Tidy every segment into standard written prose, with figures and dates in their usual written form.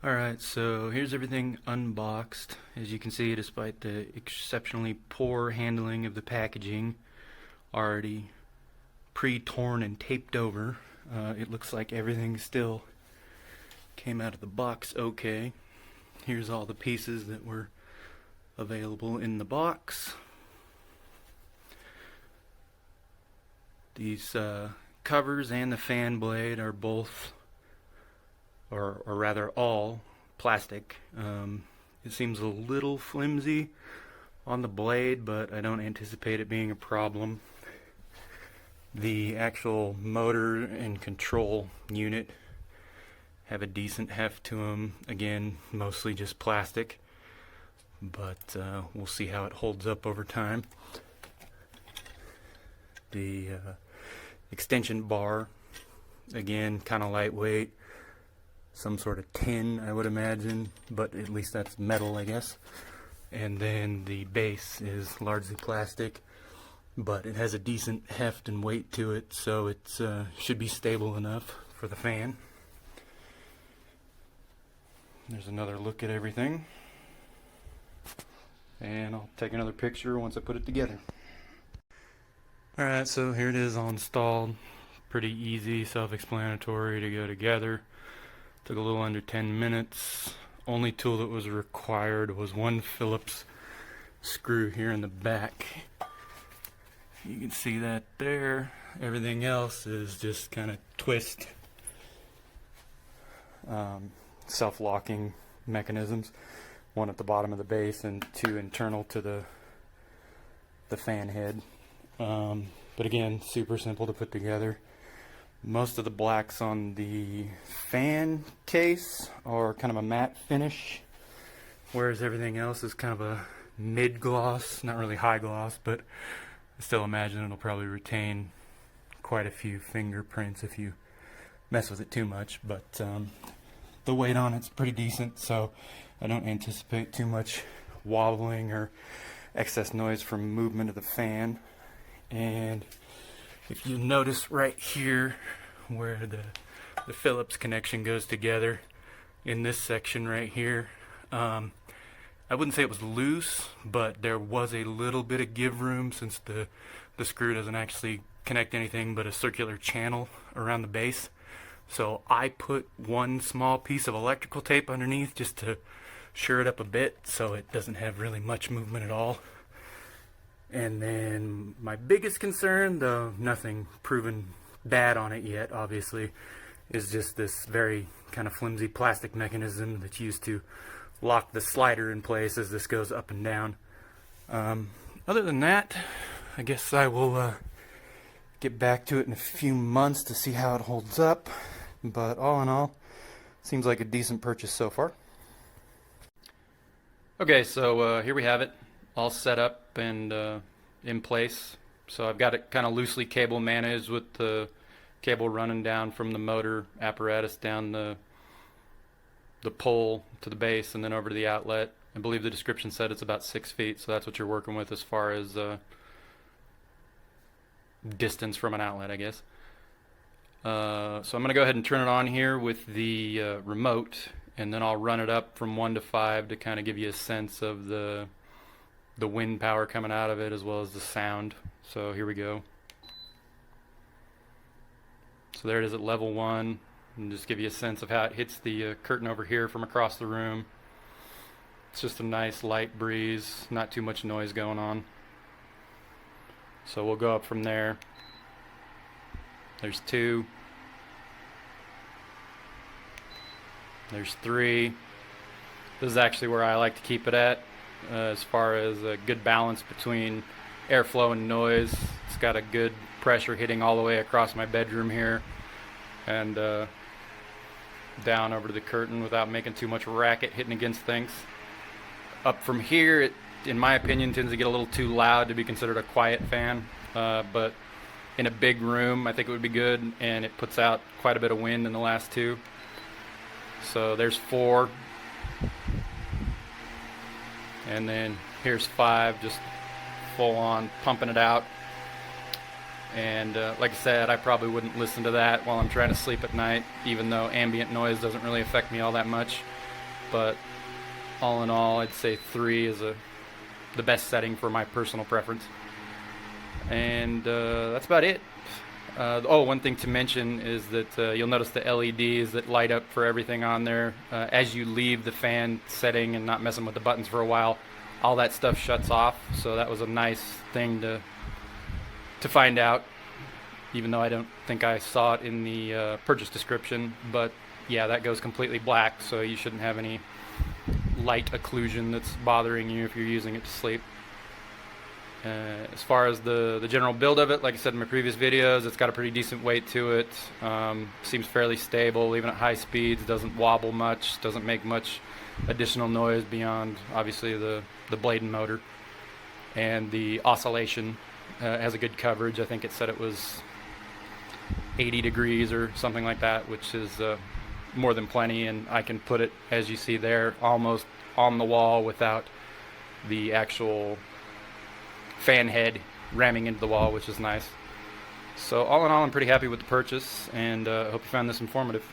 Alright, so here's everything unboxed. As you can see, despite the exceptionally poor handling of the packaging, already pre-torn and taped over, it looks like everything still came out of the box okay. Here's all the pieces that were available in the box. These covers and the fan blade are both, or rather all, plastic. It seems a little flimsy on the blade, but I don't anticipate it being a problem. The actual motor and control unit have a decent heft to them. Again, mostly just plastic, but we'll see how it holds up over time. The extension bar, again, kind of lightweight. Some sort of tin, I would imagine, but at least that's metal, I guess. And then the base is largely plastic, but it has a decent heft and weight to it, so it should be stable enough for the fan. There's another look at everything, and I'll take another picture once I put it together. Alright, so here it is all installed. Pretty easy, self-explanatory to go together. Took a little under 10 minutes. Only tool that was required was one Phillips screw here in the back. You can see that there. Everything else is just kind of twist self-locking mechanisms. One at the bottom of the base and two internal to the fan head. But again, super simple to put together. Most of the blacks on the fan case are kind of a matte finish, whereas everything else is kind of a mid-gloss, not really high gloss, but I still imagine it'll probably retain quite a few fingerprints if you mess with it too much, but the weight on it's pretty decent, so I don't anticipate too much wobbling or excess noise from movement of the fan. And if you notice right here where the Phillips connection goes together in this section right here, I wouldn't say it was loose, but there was a little bit of give room since the screw doesn't actually connect anything but a circular channel around the base. So I put one small piece of electrical tape underneath just to sure it up a bit so it doesn't have really much movement at all. And then my biggest concern, though nothing proven bad on it yet, obviously, is just this very kind of flimsy plastic mechanism that's used to lock the slider in place as this goes up and down. Other than that, I guess I will get back to it in a few months to see how it holds up. But all in all, seems like a decent purchase so far. Okay, so here we have it, all set up and in place. So I've got it kind of loosely cable managed with the cable running down from the motor apparatus down the pole to the base and then over to the outlet. I believe the description said it's about 6 feet, so that's what you're working with as far as distance from an outlet, I guess. So I'm going to go ahead and turn it on here with the remote, and then I'll run it up from 1 to 5 to kind of give you a sense of the wind power coming out of it as well as the sound. So here we go. So there it is at level 1, and just give you a sense of how it hits the curtain over here from across the room. It's just a nice light breeze, not too much noise going on. So we'll go up from there. There's 2. There's 3. This is actually where I like to keep it at. As far as a good balance between airflow and noise. It's got a good pressure hitting all the way across my bedroom here and down over to the curtain without making too much racket hitting against things. Up from here, it, in my opinion, tends to get a little too loud to be considered a quiet fan, but in a big room I think it would be good, and it puts out quite a bit of wind in the last 2. So there's 4. And then here's 5, just full on pumping it out. And like I said, I probably wouldn't listen to that while I'm trying to sleep at night, even though ambient noise doesn't really affect me all that much. but all in all, I'd say 3 is the best setting for my personal preference. And that's about it. Oh, one thing to mention is that you'll notice the LEDs that light up for everything on there. As you leave the fan setting and not messing with the buttons for a while, all that stuff shuts off. So that was a nice thing to find out, even though I don't think I saw it in the purchase description. But yeah, that goes completely black, so you shouldn't have any light occlusion that's bothering you if you're using it to sleep. As far as the general build of it, like I said in my previous videos, it's got a pretty decent weight to it. Seems fairly stable, even at high speeds. Doesn't wobble much, doesn't make much additional noise beyond obviously the blade and motor. And the oscillation has a good coverage. I think it said it was 80 degrees or something like that, which is more than plenty, and I can put it, as you see there, almost on the wall without the actual fan head ramming into the wall, which is nice. So all in all, I'm pretty happy with the purchase, and I hope you found this informative.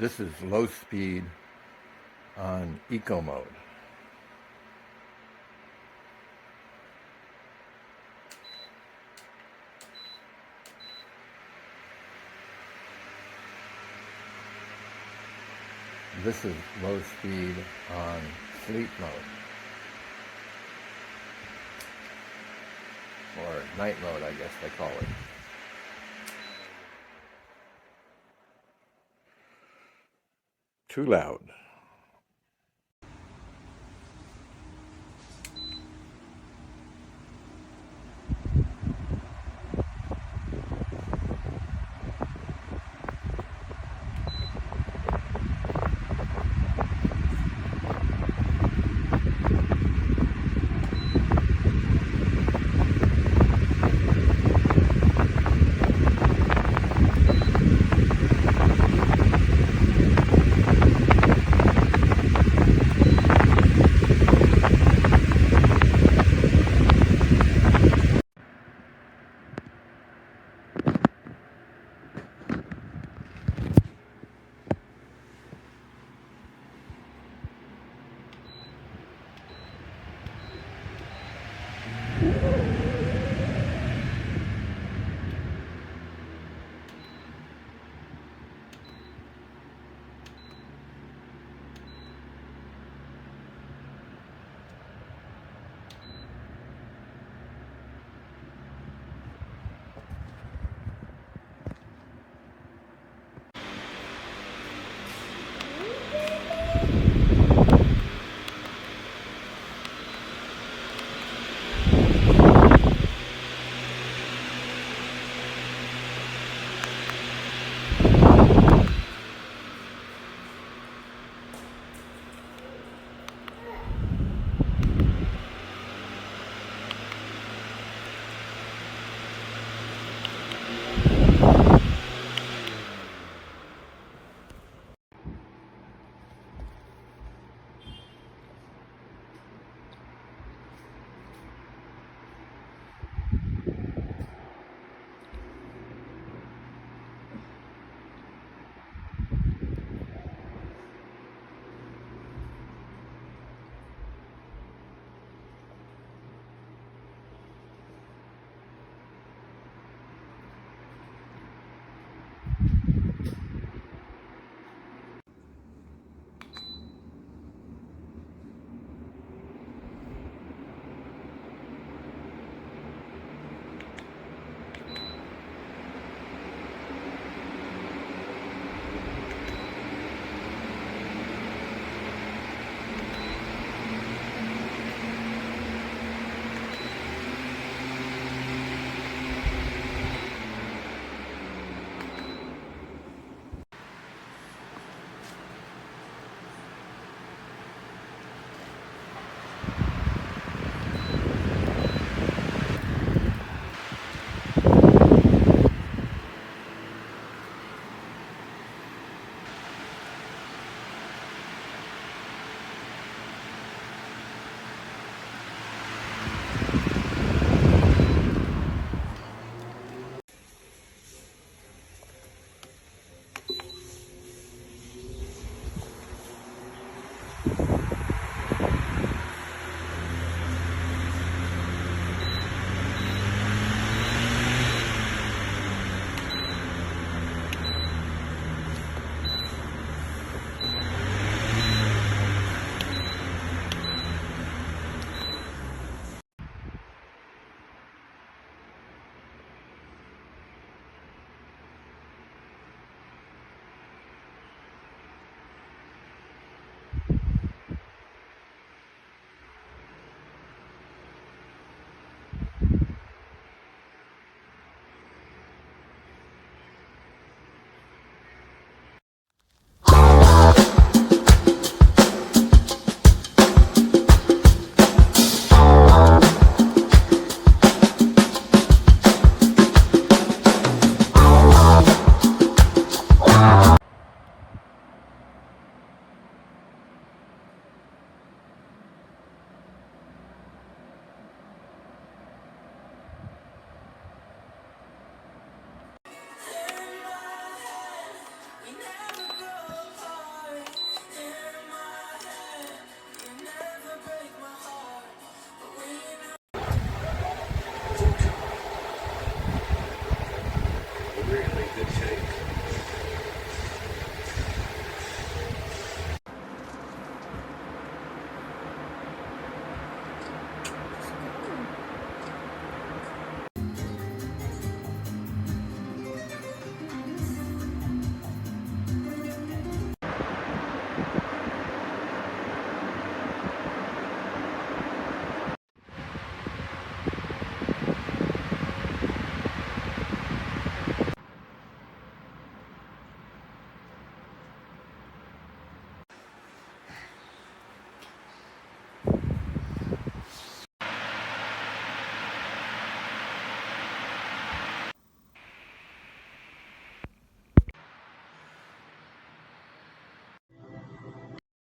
This is low speed on eco mode. This is low speed on sleep mode, or night mode, I guess they call it. Too loud.